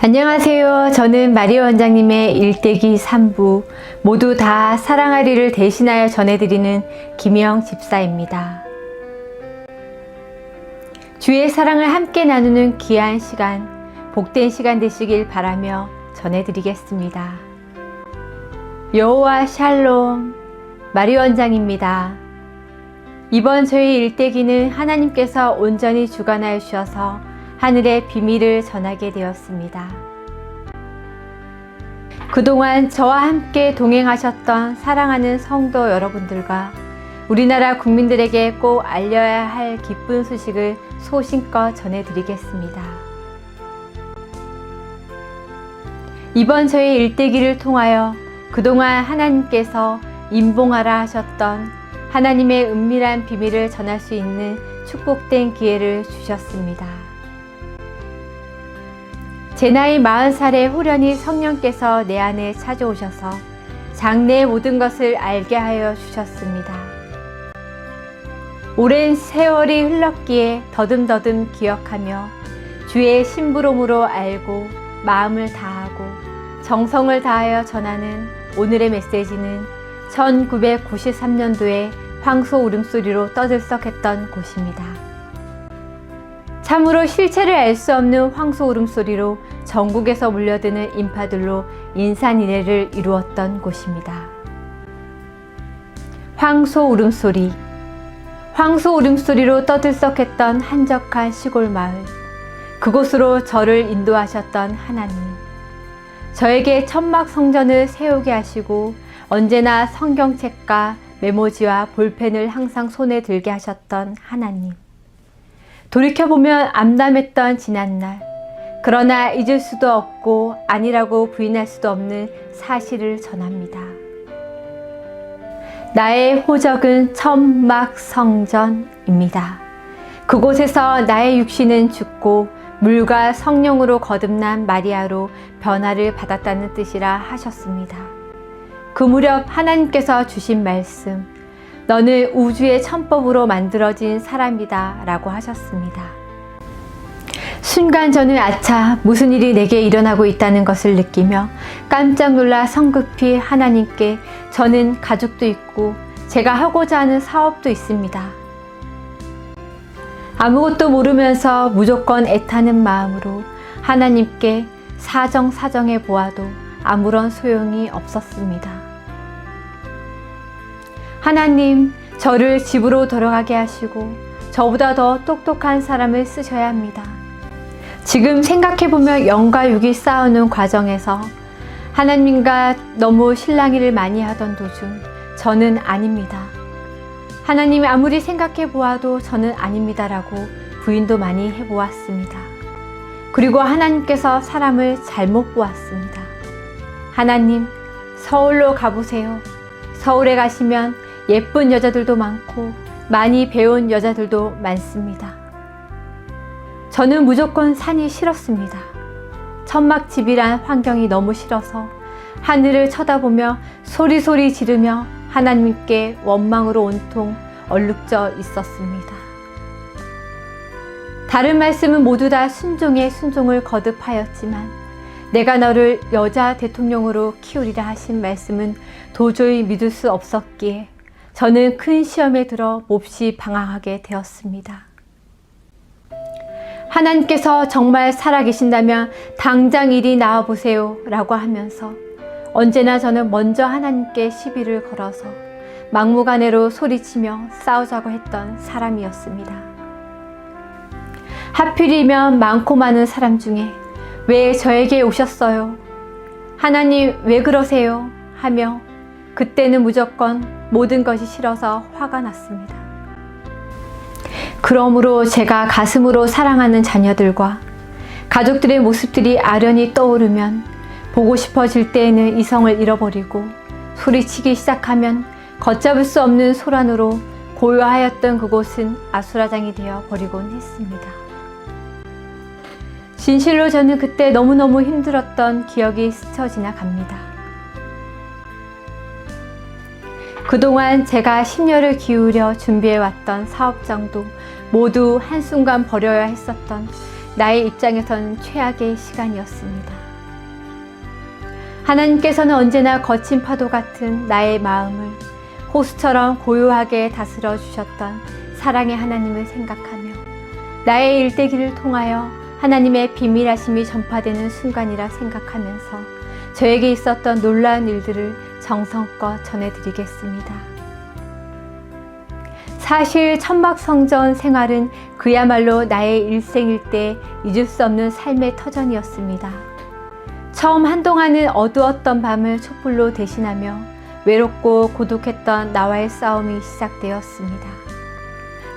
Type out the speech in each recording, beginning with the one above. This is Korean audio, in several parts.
안녕하세요. 저는 마리오 원장님의 일대기 3부 모두 다 사랑하리를 대신하여 전해드리는 김영 집사입니다. 주의 사랑을 함께 나누는 귀한 시간, 복된 시간 되시길 바라며 전해드리겠습니다. 여호와 샬롬, 마리오 원장입니다. 이번 저희 일대기는 하나님께서 온전히 주관하여 주셔서 하늘의 비밀을 전하게 되었습니다. 그동안 저와 함께 동행하셨던 사랑하는 성도 여러분들과 우리나라 국민들에게 꼭 알려야 할 기쁜 소식을 소신껏 전해드리겠습니다. 이번 저희 일대기를 통하여 그동안 하나님께서 임봉하라 하셨던 하나님의 은밀한 비밀을 전할 수 있는 축복된 기회를 주셨습니다. 제 나이 40살에 호련히 성령께서 내 안에 찾아오셔서 장래의 모든 것을 알게 하여 주셨습니다. 오랜 세월이 흘렀기에 더듬더듬 기억하며 주의 심부름으로 알고 마음을 다하고 정성을 다하여 전하는 오늘의 메시지는 1993년도에 황소 울음소리로 떠들썩했던 곳입니다. 참으로 실체를 알 수 없는 황소 울음소리로 전국에서 몰려드는 인파들로 인산인해를 이루었던 곳입니다. 황소 울음소리. 황소 울음소리로 떠들썩했던 한적한 시골 마을. 그곳으로 저를 인도하셨던 하나님. 저에게 천막 성전을 세우게 하시고 언제나 성경책과 메모지와 볼펜을 항상 손에 들게 하셨던 하나님. 돌이켜보면 암담했던 지난날, 그러나 잊을 수도 없고 아니라고 부인할 수도 없는 사실을 전합니다. 나의 호적은 천막 성전입니다. 그곳에서 나의 육신은 죽고 물과 성령으로 거듭난 마리아로 변화를 받았다는 뜻이라 하셨습니다. 그 무렵 하나님께서 주신 말씀, 너는 우주의 천법으로 만들어진 사람이다 라고 하셨습니다. 순간 저는 아차, 무슨 일이 내게 일어나고 있다는 것을 느끼며 깜짝 놀라 성급히 하나님께 저는 가족도 있고 제가 하고자 하는 사업도 있습니다. 아무것도 모르면서 무조건 애타는 마음으로 하나님께 사정사정해 보아도 아무런 소용이 없었습니다. 하나님, 저를 집으로 돌아가게 하시고 저보다 더 똑똑한 사람을 쓰셔야 합니다. 지금 생각해보면 영과 육이 싸우는 과정에서 하나님과 너무 실랑이를 많이 하던 도중 저는 아닙니다. 하나님이 아무리 생각해보아도 저는 아닙니다라고 부인도 많이 해보았습니다. 그리고 하나님께서 사람을 잘못 보았습니다. 하나님, 서울로 가보세요. 서울에 가시면 예쁜 여자들도 많고 많이 배운 여자들도 많습니다. 저는 무조건 산이 싫었습니다. 천막집이란 환경이 너무 싫어서 하늘을 쳐다보며 소리소리 지르며 하나님께 원망으로 온통 얼룩져 있었습니다. 다른 말씀은 모두 다 순종에 순종을 거듭하였지만 내가 너를 여자 대통령으로 키우리라 하신 말씀은 도저히 믿을 수 없었기에 저는 큰 시험에 들어 몹시 방황하게 되었습니다. 하나님께서 정말 살아계신다면 당장 이리 나와보세요 라고 하면서 언제나 저는 먼저 하나님께 시비를 걸어서 막무가내로 소리치며 싸우자고 했던 사람이었습니다. 하필이면 많고 많은 사람 중에 왜 저에게 오셨어요? 하나님 왜 그러세요? 하며 그때는 무조건 모든 것이 싫어서 화가 났습니다. 그러므로 제가 가슴으로 사랑하는 자녀들과 가족들의 모습들이 아련히 떠오르면 보고 싶어질 때에는 이성을 잃어버리고 소리치기 시작하면 걷잡을 수 없는 소란으로 고요하였던 그곳은 아수라장이 되어 버리곤 했습니다. 진실로 저는 그때 너무너무 힘들었던 기억이 스쳐 지나갑니다. 그동안 제가 심려를 기울여 준비해왔던 사업장도 모두 한순간 버려야 했었던 나의 입장에선 최악의 시간이었습니다. 하나님께서는 언제나 거친 파도 같은 나의 마음을 호수처럼 고요하게 다스려 주셨던 사랑의 하나님을 생각하며 나의 일대기를 통하여 하나님의 비밀하심이 전파되는 순간이라 생각하면서 저에게 있었던 놀라운 일들을 정성껏 전해드리겠습니다. 사실 천막성전 생활은 그야말로 나의 일생일대 잊을 수 없는 삶의 터전이었습니다. 처음 한동안은 어두웠던 밤을 촛불로 대신하며 외롭고 고독했던 나와의 싸움이 시작되었습니다.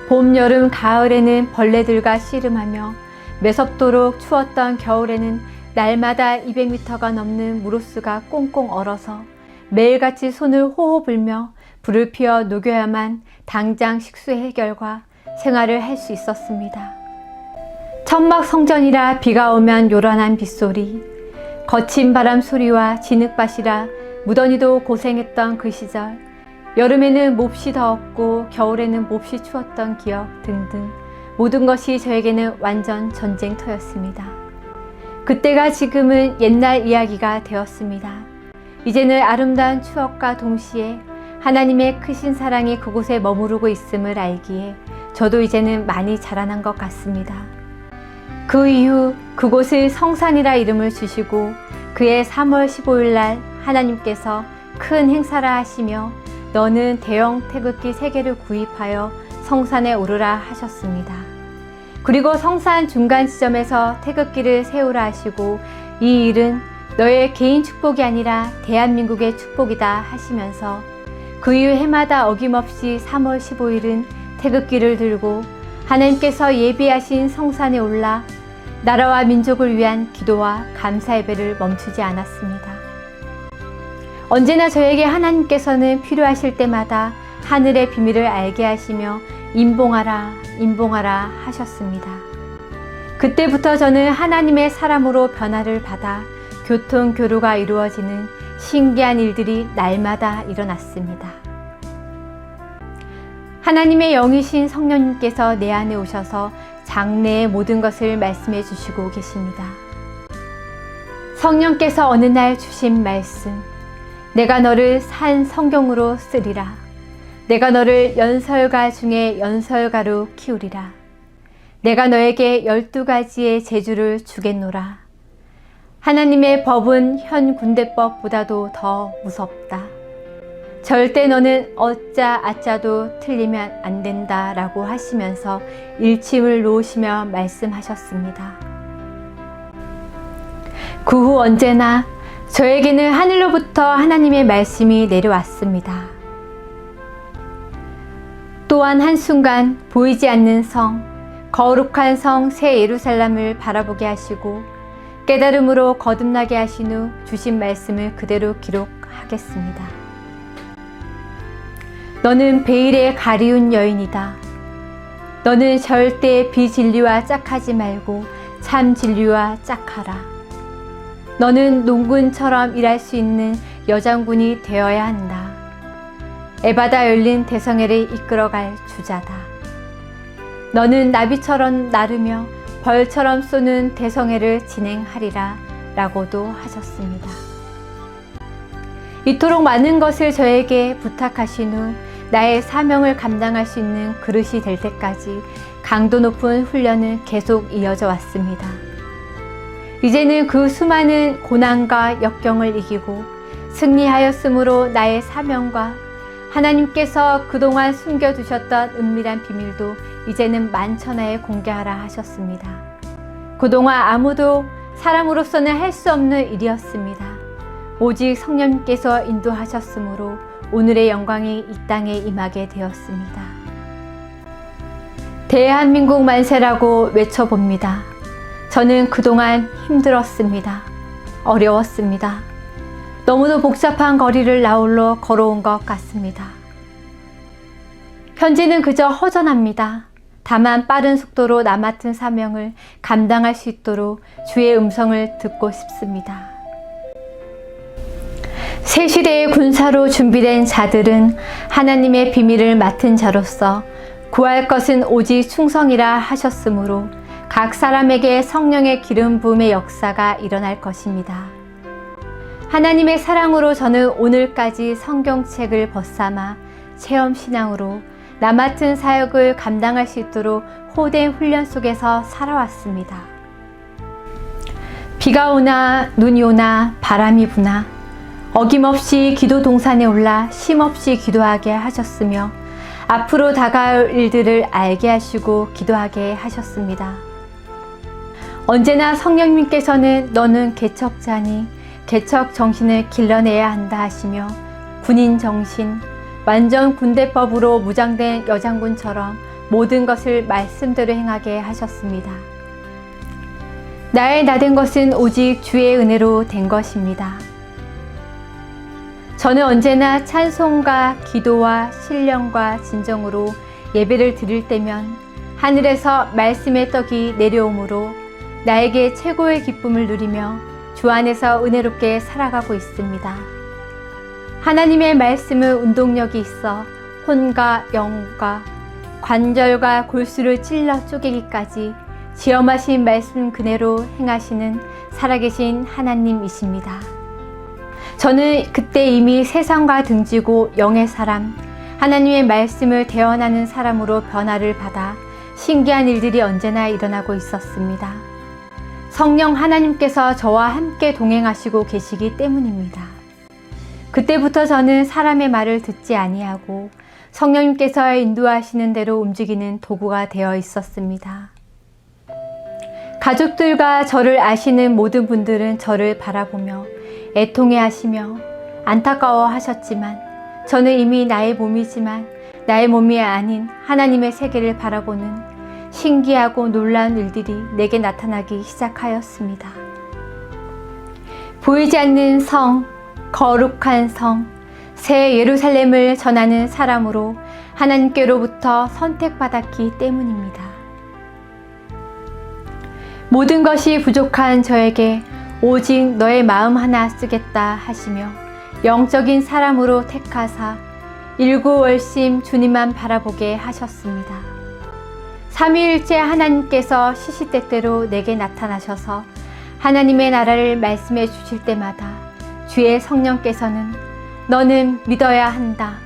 봄, 여름, 가을에는 벌레들과 씨름하며 매섭도록 추웠던 겨울에는 날마다 200m가 넘는 무로스가 꽁꽁 얼어서 매일같이 손을 호호 불며 불을 피워 녹여야만 당장 식수 해결과 생활을 할 수 있었습니다. 천막 성전이라 비가 오면 요란한 빗소리, 거친 바람 소리와 진흙밭이라 무더니도 고생했던 그 시절, 여름에는 몹시 더웠고 겨울에는 몹시 추웠던 기억 등등 모든 것이 저에게는 완전 전쟁터였습니다. 그때가 지금은 옛날 이야기가 되었습니다. 이제는 아름다운 추억과 동시에 하나님의 크신 사랑이 그곳에 머무르고 있음을 알기에 저도 이제는 많이 자라난 것 같습니다. 그 이후 그곳을 성산이라 이름을 주시고 그해 3월 15일 날 하나님께서 큰 행사를 하시며 너는 대형 태극기 3개를 구입하여 성산에 오르라 하셨습니다. 그리고 성산 중간 지점에서 태극기를 세우라 하시고 이 일은 너의 개인 축복이 아니라 대한민국의 축복이다 하시면서 그 이후 해마다 어김없이 3월 15일은 태극기를 들고 하나님께서 예비하신 성산에 올라 나라와 민족을 위한 기도와 감사 예배를 멈추지 않았습니다. 언제나 저에게 하나님께서는 필요하실 때마다 하늘의 비밀을 알게 하시며 임봉하라, 임봉하라 하셨습니다. 그때부터 저는 하나님의 사람으로 변화를 받아 교통, 교류가 이루어지는 신기한 일들이 날마다 일어났습니다. 하나님의 영이신 성령님께서 내 안에 오셔서 장래의 모든 것을 말씀해 주시고 계십니다. 성령께서 어느 날 주신 말씀, 내가 너를 산 성경으로 쓰리라. 내가 너를 연설가 중에 연설가로 키우리라. 내가 너에게 12가지의 재주를 주겠노라. 하나님의 법은 현 군대법보다도 더 무섭다. 절대 너는 어짜 아짜도 틀리면 안 된다 라고 하시면서 일침을 놓으시며 말씀하셨습니다. 그 후 언제나 저에게는 하늘로부터 하나님의 말씀이 내려왔습니다. 또한 한순간 보이지 않는 성, 거룩한 성 새 예루살렘을 바라보게 하시고 깨달음으로 거듭나게 하신 후 주신 말씀을 그대로 기록하겠습니다. 너는 베일에 가리운 여인이다. 너는 절대 비진리와 짝하지 말고 참 진리와 짝하라. 너는 농군처럼 일할 수 있는 여장군이 되어야 한다. 에바다 열린 대성회를 이끌어갈 주자다. 너는 나비처럼 나르며 벌처럼 쏘는 대성회를 진행하리라 라고도 하셨습니다. 이토록 많은 것을 저에게 부탁하신 후 나의 사명을 감당할 수 있는 그릇이 될 때까지 강도 높은 훈련은 계속 이어져 왔습니다. 이제는 그 수많은 고난과 역경을 이기고 승리하였으므로 나의 사명과 하나님께서 그동안 숨겨두셨던 은밀한 비밀도 이제는 만천하에 공개하라 하셨습니다. 그동안 아무도 사람으로서는 할 수 없는 일이었습니다. 오직 성령님께서 인도하셨으므로 오늘의 영광이 이 땅에 임하게 되었습니다. 대한민국 만세라고 외쳐봅니다. 저는 그동안 힘들었습니다. 어려웠습니다. 너무도 복잡한 거리를 나홀로 걸어온 것 같습니다. 현재는 그저 허전합니다. 다만 빠른 속도로 나 맡은 사명을 감당할 수 있도록 주의 음성을 듣고 싶습니다. 새 시대의 군사로 준비된 자들은 하나님의 비밀을 맡은 자로서 구할 것은 오직 충성이라 하셨으므로 각 사람에게 성령의 기름 부음의 역사가 일어날 것입니다. 하나님의 사랑으로 저는 오늘까지 성경책을 벗삼아 체험신앙으로 나 맡은 사역을 감당할 수 있도록 호된 훈련 속에서 살아왔습니다. 비가 오나 눈이 오나 바람이 부나 어김없이 기도 동산에 올라 쉼없이 기도하게 하셨으며 앞으로 다가올 일들을 알게 하시고 기도하게 하셨습니다. 언제나 성령님께서는 너는 개척자니 개척 정신을 길러내야 한다 하시며 군인 정신, 완전 군대법으로 무장된 여장군처럼 모든 것을 말씀대로 행하게 하셨습니다. 나의 나된 것은 오직 주의 은혜로 된 것입니다. 저는 언제나 찬송과 기도와 신령과 진정으로 예배를 드릴 때면 하늘에서 말씀의 떡이 내려오므로 나에게 최고의 기쁨을 누리며 주 안에서 은혜롭게 살아가고 있습니다. 하나님의 말씀은 운동력이 있어 혼과 영과 관절과 골수를 찔러 쪼개기까지 지엄하신 말씀 그대로 행하시는 살아계신 하나님이십니다. 저는 그때 이미 세상과 등지고 영의 사람, 하나님의 말씀을 대언하는 사람으로 변화를 받아 신기한 일들이 언제나 일어나고 있었습니다. 성령 하나님께서 저와 함께 동행하시고 계시기 때문입니다. 그때부터 저는 사람의 말을 듣지 아니하고 성령님께서 인도하시는 대로 움직이는 도구가 되어 있었습니다. 가족들과 저를 아시는 모든 분들은 저를 바라보며 애통해 하시며 안타까워 하셨지만 저는 이미 나의 몸이지만 나의 몸이 아닌 하나님의 세계를 바라보는 신기하고 놀라운 일들이 내게 나타나기 시작하였습니다. 보이지 않는 성, 거룩한 성, 새 예루살렘을 전하는 사람으로 하나님께로부터 선택받았기 때문입니다. 모든 것이 부족한 저에게 오직 너의 마음 하나 쓰겠다 하시며 영적인 사람으로 택하사 일구월심 주님만 바라보게 하셨습니다. 삼위일체 하나님께서 시시때때로 내게 나타나셔서 하나님의 나라를 말씀해 주실 때마다 주의 성령께서는 너는 믿어야 한다,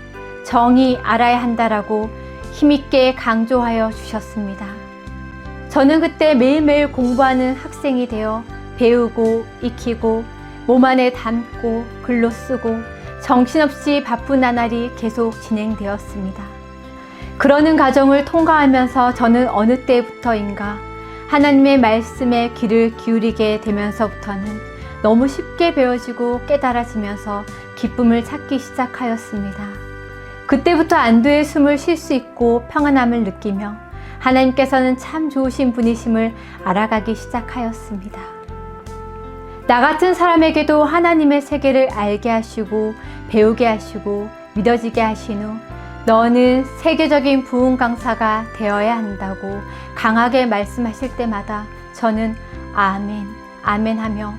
정의 알아야 한다라고 힘있게 강조하여 주셨습니다. 저는 그때 매일매일 공부하는 학생이 되어 배우고 익히고 몸 안에 담고 글로 쓰고 정신없이 바쁜 나날이 계속 진행되었습니다. 그러는 과정을 통과하면서 저는 어느 때부터인가 하나님의 말씀에 귀를 기울이게 되면서부터는 너무 쉽게 배워지고 깨달아지면서 기쁨을 찾기 시작하였습니다. 그때부터 안도의 숨을 쉴 수 있고 평안함을 느끼며 하나님께서는 참 좋으신 분이심을 알아가기 시작하였습니다. 나 같은 사람에게도 하나님의 세계를 알게 하시고 배우게 하시고 믿어지게 하신 후 너는 세계적인 부흥 강사가 되어야 한다고 강하게 말씀하실 때마다 저는 아멘, 아멘 하며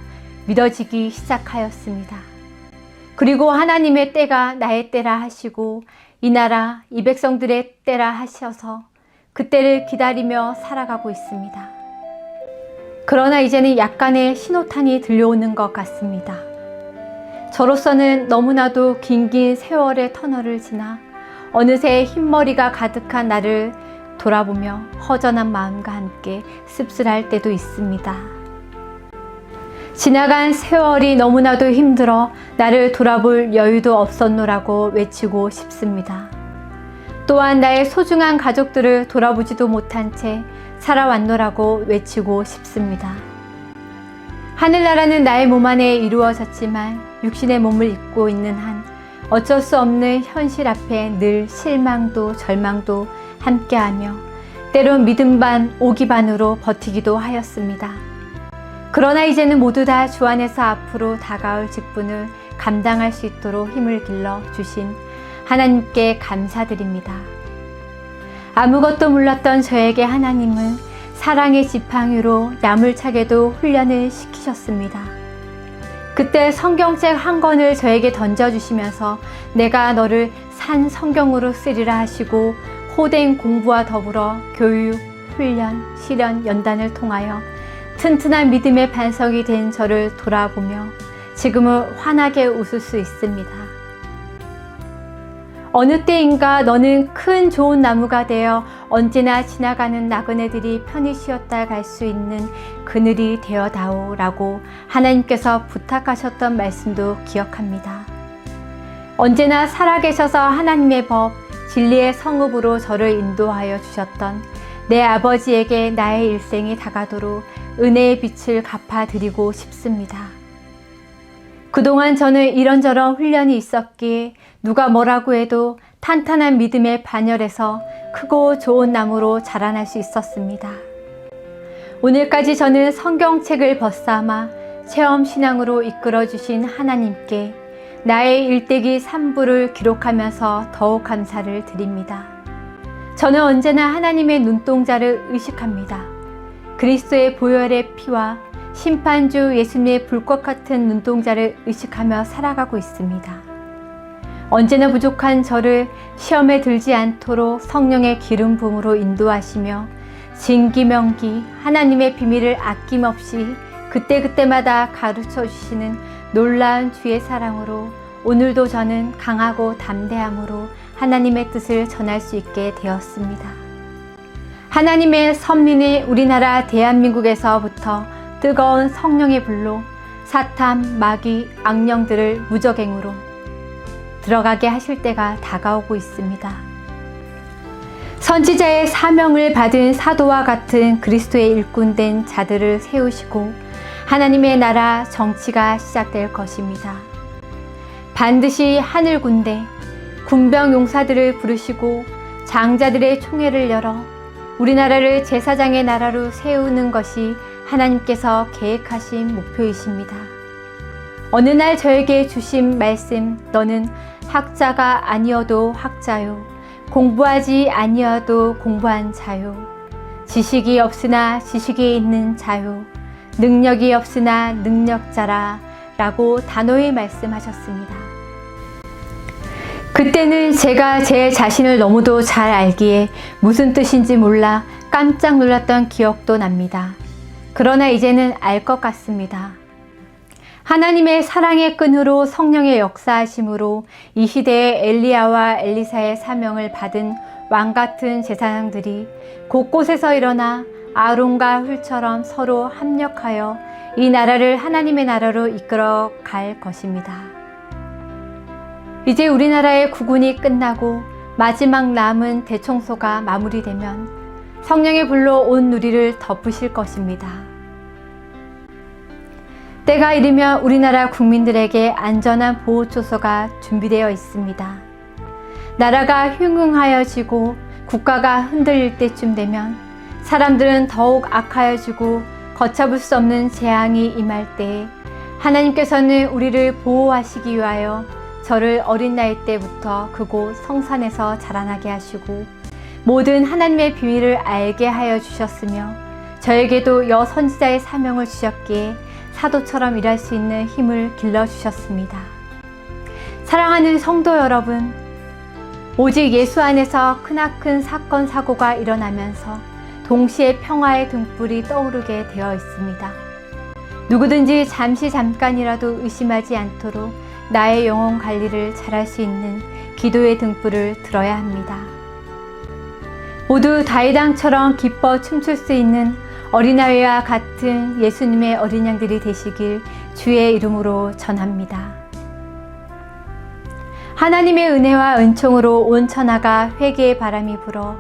믿어지기 시작하였습니다. 그리고 하나님의 때가 나의 때라 하시고 이 나라, 이 백성들의 때라 하셔서 그 때를 기다리며 살아가고 있습니다. 그러나 이제는 약간의 신호탄이 들려오는 것 같습니다. 저로서는 너무나도 긴 세월의 터널을 지나 어느새 흰머리가 가득한 나를 돌아보며 허전한 마음과 함께 씁쓸할 때도 있습니다. 지나간 세월이 너무나도 힘들어 나를 돌아볼 여유도 없었노라고 외치고 싶습니다. 또한 나의 소중한 가족들을 돌아보지도 못한 채 살아왔노라고 외치고 싶습니다. 하늘나라는 나의 몸 안에 이루어졌지만 육신의 몸을 입고 있는 한 어쩔 수 없는 현실 앞에 늘 실망도 절망도 함께하며 때론 믿음 반 오기 반으로 버티기도 하였습니다. 그러나 이제는 모두 다 주 안에서 앞으로 다가올 직분을 감당할 수 있도록 힘을 길러 주신 하나님께 감사드립니다. 아무것도 몰랐던 저에게 하나님은 사랑의 지팡이로 야물차게도 훈련을 시키셨습니다. 그때 성경책 한 권을 저에게 던져주시면서 내가 너를 산 성경으로 쓰리라 하시고 호된 공부와 더불어 교육, 훈련, 시련, 연단을 통하여 튼튼한 믿음의 반석이 된 저를 돌아보며 지금은 환하게 웃을 수 있습니다. 어느 때인가 너는 큰 좋은 나무가 되어 언제나 지나가는 나그네들이 편히 쉬었다 갈 수 있는 그늘이 되어다오 라고 하나님께서 부탁하셨던 말씀도 기억합니다. 언제나 살아계셔서 하나님의 법, 진리의 성읍으로 저를 인도하여 주셨던 내 아버지에게 나의 일생이 다가도록 은혜의 빛을 갚아드리고 싶습니다. 그동안 저는 이런저런 훈련이 있었기에 누가 뭐라고 해도 탄탄한 믿음의 반열에서 크고 좋은 나무로 자라날 수 있었습니다. 오늘까지 저는 성경책을 벗삼아 체험신앙으로 이끌어주신 하나님께 나의 일대기 3부를 기록하면서 더욱 감사를 드립니다. 저는 언제나 하나님의 눈동자를 의식합니다. 그리스도의 보혈의 피와 심판주 예수님의 불꽃 같은 눈동자를 의식하며 살아가고 있습니다. 언제나 부족한 저를 시험에 들지 않도록 성령의 기름 부음으로 인도하시며 진기명기 하나님의 비밀을 아낌없이 그때그때마다 가르쳐 주시는 놀라운 주의 사랑으로 오늘도 저는 강하고 담대함으로 하나님의 뜻을 전할 수 있게 되었습니다. 하나님의 선민이 우리나라 대한민국에서부터 뜨거운 성령의 불로 사탄, 마귀, 악령들을 무적행으로 들어가게 하실 때가 다가오고 있습니다. 선지자의 사명을 받은 사도와 같은 그리스도의 일꾼된 자들을 세우시고 하나님의 나라 정치가 시작될 것입니다. 반드시 하늘 군대, 군병 용사들을 부르시고 장자들의 총회를 열어 우리나라를 제사장의 나라로 세우는 것이 하나님께서 계획하신 목표이십니다. 어느 날 저에게 주신 말씀, 너는 학자가 아니어도 학자요, 공부하지 아니어도 공부한 자요, 지식이 없으나 지식이 있는 자요, 능력이 없으나 능력자라 라고 단호히 말씀하셨습니다. 그때는 제가 제 자신을 너무도 잘 알기에 무슨 뜻인지 몰라 깜짝 놀랐던 기억도 납니다. 그러나 이제는 알 것 같습니다. 하나님의 사랑의 끈으로 성령의 역사하심으로 이 시대에 엘리야와 엘리사의 사명을 받은 왕같은 제사장들이 곳곳에서 일어나 아론과 훌처럼 서로 합력하여 이 나라를 하나님의 나라로 이끌어 갈 것입니다. 이제 우리나라의 구군이 끝나고 마지막 남은 대청소가 마무리되면 성령의 불로 온 누리를 덮으실 것입니다. 때가 이르면 우리나라 국민들에게 안전한 보호초소가 준비되어 있습니다. 나라가 흉흉하여지고 국가가 흔들릴 때쯤 되면 사람들은 더욱 악하여지고 걷잡을 수 없는 재앙이 임할 때에 하나님께서는 우리를 보호하시기 위하여 저를 어린 나이 때부터 그곳 성산에서 자라나게 하시고 모든 하나님의 비밀을 알게 하여 주셨으며 저에게도 여선지자의 사명을 주셨기에 사도처럼 일할 수 있는 힘을 길러주셨습니다. 사랑하는 성도 여러분, 오직 예수 안에서 크나큰 사건 사고가 일어나면서 동시에 평화의 등불이 떠오르게 되어 있습니다. 누구든지 잠깐이라도 의심하지 않도록 나의 영혼 관리를 잘할 수 있는 기도의 등불을 들어야 합니다. 모두 다윗왕처럼 기뻐 춤출 수 있는 어린아이와 같은 예수님의 어린 양들이 되시길 주의 이름으로 전합니다. 하나님의 은혜와 은총으로 온 천하가 회개의 바람이 불어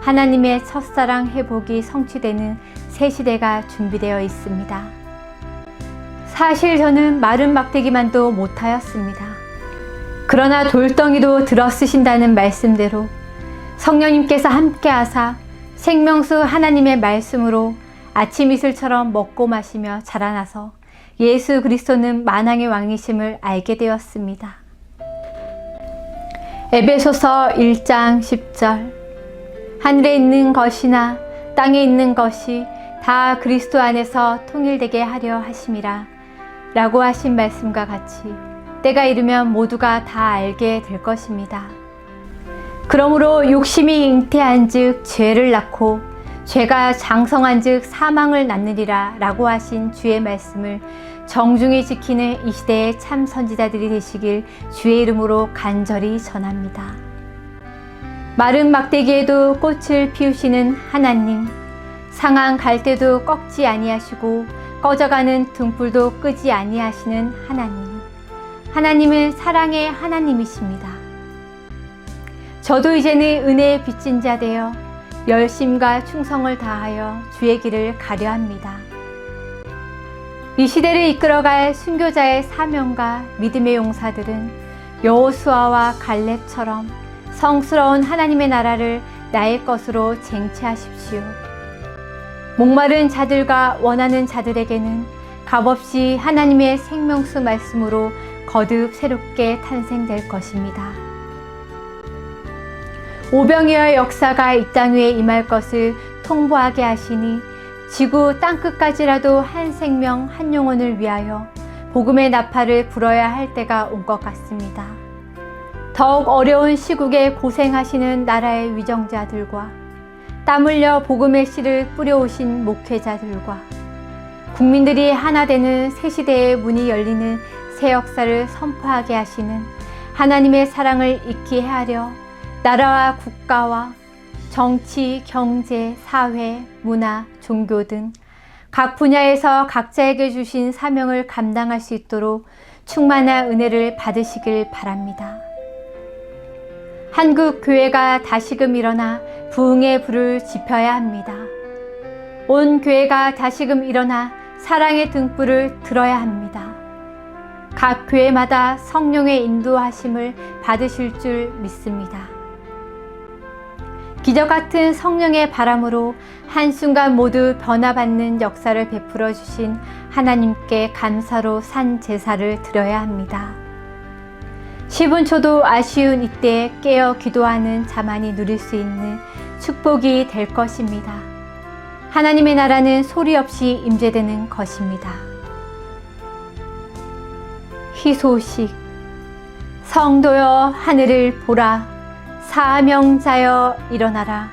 하나님의 첫사랑 회복이 성취되는 새 시대가 준비되어 있습니다. 사실 저는 마른 막대기만도 못하였습니다. 그러나 돌덩이도 들어 쓰신다는 말씀대로 성령님께서 함께하사 생명수 하나님의 말씀으로 아침 이슬처럼 먹고 마시며 자라나서 예수 그리스도는 만왕의 왕이심을 알게 되었습니다. 에베소서 1장 10절 하늘에 있는 것이나 땅에 있는 것이 다 그리스도 안에서 통일되게 하려 하심이라 라고 하신 말씀과 같이 때가 이르면 모두가 다 알게 될 것입니다. 그러므로 욕심이 잉태한 즉 죄를 낳고 죄가 장성한 즉 사망을 낳느니라 라고 하신 주의 말씀을 정중히 지키는 이 시대의 참 선지자들이 되시길 주의 이름으로 간절히 전합니다. 마른 막대기에도 꽃을 피우시는 하나님, 상한 갈대도 꺾지 아니하시고 꺼져가는 등불도 끄지 아니하시는 하나님, 하나님은 사랑의 하나님이십니다. 저도 이제는 은혜의 빚진 자 되어 열심과 충성을 다하여 주의 길을 가려 합니다. 이 시대를 이끌어갈 순교자의 사명과 믿음의 용사들은 여호수아와 갈렙처럼 성스러운 하나님의 나라를 나의 것으로 쟁취하십시오. 목마른 자들과 원하는 자들에게는 값없이 하나님의 생명수 말씀으로 거듭 새롭게 탄생될 것입니다. 오병이어의 역사가 이 땅 위에 임할 것을 통보하게 하시니 지구 땅끝까지라도 한 생명 한 영혼을 위하여 복음의 나팔을 불어야 할 때가 온 것 같습니다. 더욱 어려운 시국에 고생하시는 나라의 위정자들과 땀 흘려 복음의 씨를 뿌려오신 목회자들과 국민들이 하나 되는 새 시대의 문이 열리는 새 역사를 선포하게 하시는 하나님의 사랑을 잊게 하려 나라와 국가와 정치, 경제, 사회, 문화, 종교 등 각 분야에서 각자에게 주신 사명을 감당할 수 있도록 충만한 은혜를 받으시길 바랍니다. 한국 교회가 다시금 일어나 부흥의 불을 지펴야 합니다. 온 교회가 다시금 일어나 사랑의 등불을 들어야 합니다. 각 교회마다 성령의 인도하심을 받으실 줄 믿습니다. 기적 같은 성령의 바람으로 한순간 모두 변화받는 역사를 베풀어 주신 하나님께 감사로 산 제사를 드려야 합니다. 10분 초도 아쉬운 이때에 깨어 기도하는 자만이 누릴 수 있는 축복이 될 것입니다. 하나님의 나라는 소리 없이 임재되는 것입니다. 희소식. 성도여 하늘을 보라. 사명자여 일어나라.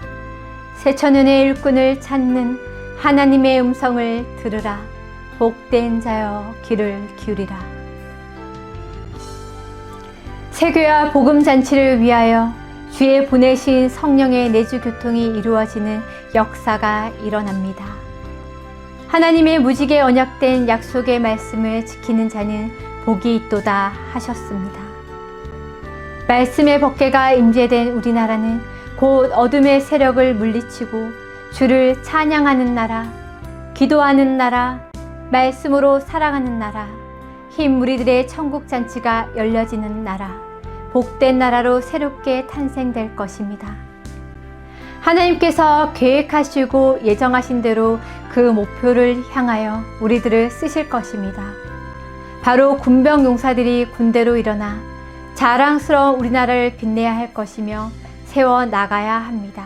새천년의 일꾼을 찾는 하나님의 음성을 들으라. 복된 자여 귀를 기울이라. 세교와 복음잔치를 위하여 주의 보내신 성령의 내주 교통이 이루어지는 역사가 일어납니다. 하나님의 무지개 언약된 약속의 말씀을 지키는 자는 복이 있도다 하셨습니다. 말씀의 법궤가 임재된 우리나라는 곧 어둠의 세력을 물리치고 주를 찬양하는 나라, 기도하는 나라, 말씀으로 살아가는 나라, 흰 무리들의 천국 잔치가 열려지는 나라, 복된 나라로 새롭게 탄생될 것입니다. 하나님께서 계획하시고 예정하신 대로 그 목표를 향하여 우리들을 쓰실 것입니다. 바로 군병 용사들이 군대로 일어나 자랑스러운 우리나라를 빛내야 할 것이며 세워 나가야 합니다.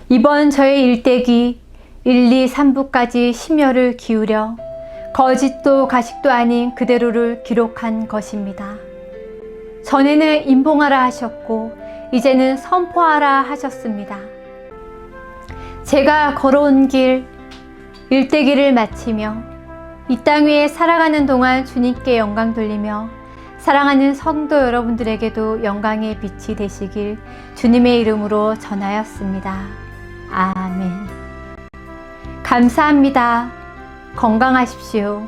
이번 저의 일대기 1, 2, 3부까지 심혈을 기울여 거짓도 가식도 아닌 그대로를 기록한 것입니다. 전에는 임봉하라 하셨고 이제는 선포하라 하셨습니다. 제가 걸어온 길 일대기를 마치며 이 땅 위에 살아가는 동안 주님께 영광 돌리며 사랑하는 성도 여러분들에게도 영광의 빛이 되시길 주님의 이름으로 전하였습니다. 아멘. 감사합니다. 건강하십시오.